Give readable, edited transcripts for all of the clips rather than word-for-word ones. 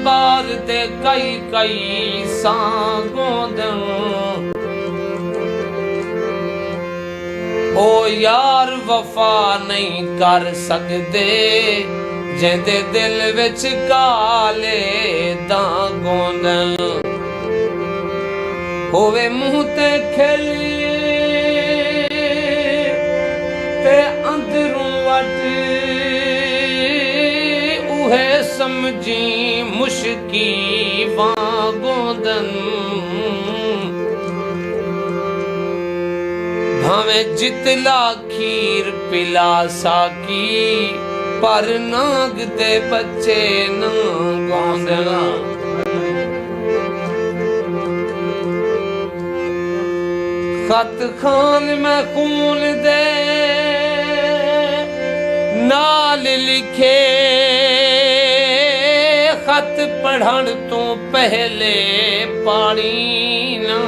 बार ते कई कई सांगोदन ओ यार वफा नहीं कर सकते जेंदे दिल विच काले दागोंदन होवे मुंह ते खिली ते अंदरों वट उहे समझी मुश्की वागोंदन भावे जितला खीर पिला साकी पर नाग ते बच्चे ना गोंदन खत खान में खून दे नाल लिखे खत पढ़न तो पहले पानी ना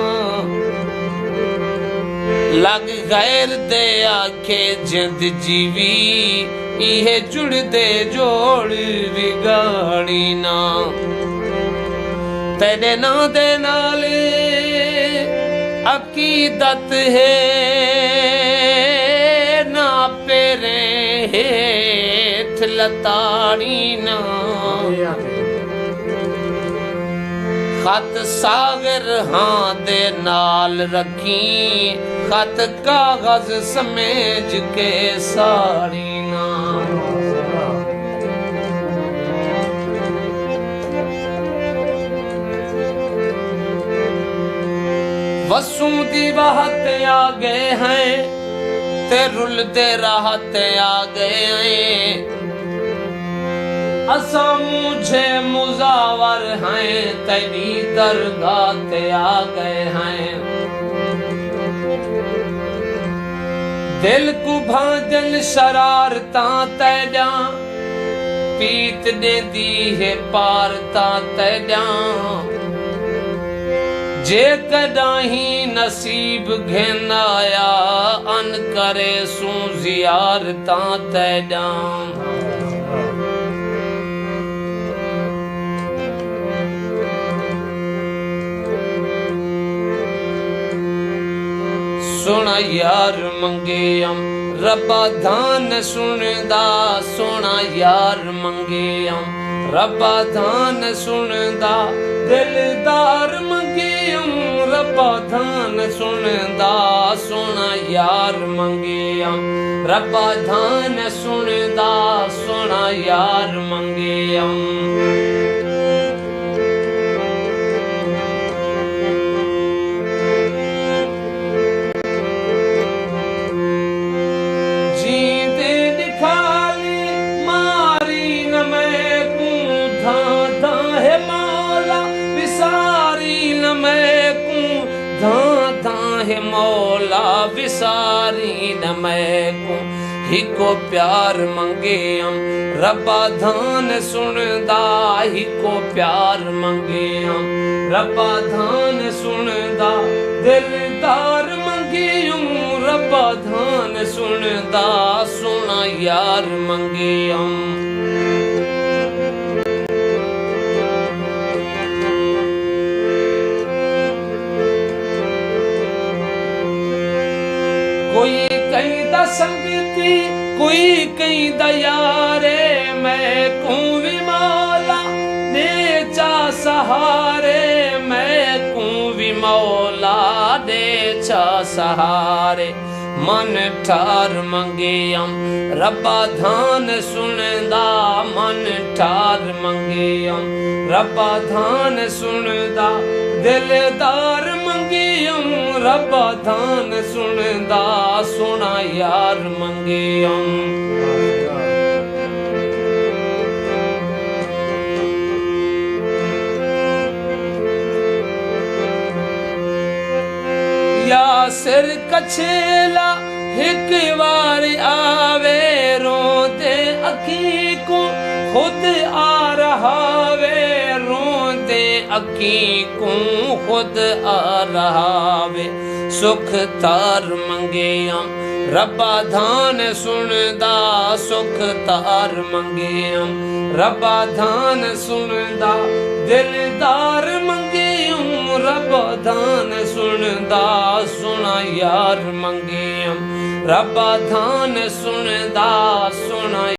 लग गैर दे आखे जिंद जीवी इहे जुड़ दे जोड़ बिगाड़ी ना तेरे ना दे नाले अकीदत है ना पेरे हेठ लताड़ी ना खत सागर हाँ दे नाल रखी खत कागज समेज के साड़ी ना वसू दी वाहत आ गए हैं ते रुलते राहत आ गए हैं असा मुझे मुजावर हैं तेरी दरगाह ते आ गए हैं दिल को भाजन शरारता तैजा पीत दे दी है पारता तैजा जे कदाही नसीब घेनाया अन करे सू जियारता तैजा सोना यार मंगेयम रब्बा धान सुनदा सोना यार मंगेयम रब्बा धान सुनदा दिलदार मंगेयम रब्बा धान सुनदा सोना यार मंगेयम रब्बा धान सुनदा सोना यार मंगेयम मौला विसारी न मैं को हिको प्यार मंगेयम रब्बा धान सुनदा हिको प्यार मंगेयम रब्बा धान सुनदा दिलदार मंगेयम रब्बा धान सुनदा सोना यार मंगेयम कोई कहीं दा संगती कोई कहीं दा यारे मैं को भी मौला दे चा सहारे मैं को भी मौला दे चा सहारे मन ठार मंगेयम रब्बा धान सुनदा मन ठार मंगेयम रब्बा धान सुनदा दिलदार मंगेयम रब्बा धान सुनदा सोना यार मंगेयम या सिर कछेला एक बार आवे रोते अखी को खुद आ रहा वे रोते अखी को खुद आ रहा वे सुख तार मंगेयम ਰੱਬਾ ਧਾਨ ਸੁਣਦਾ ਸੁਖ ਤਾਰ ਮੰਗਿਓ ਰੱਬਾ ਧਾਨ ਸੁਣਦਾ ਦਿਲਦਾਰ ਮੰਗਿਓ ਰੱਬਾ ਧਾਨ ਸੁਣਦਾ ਸੋਹਣਾ ਯਾਰ ਮੰਗਿਓ ਰੱਬਾ ਧਾਨ ਸੁਣਦਾ ਸੋਹਣਾ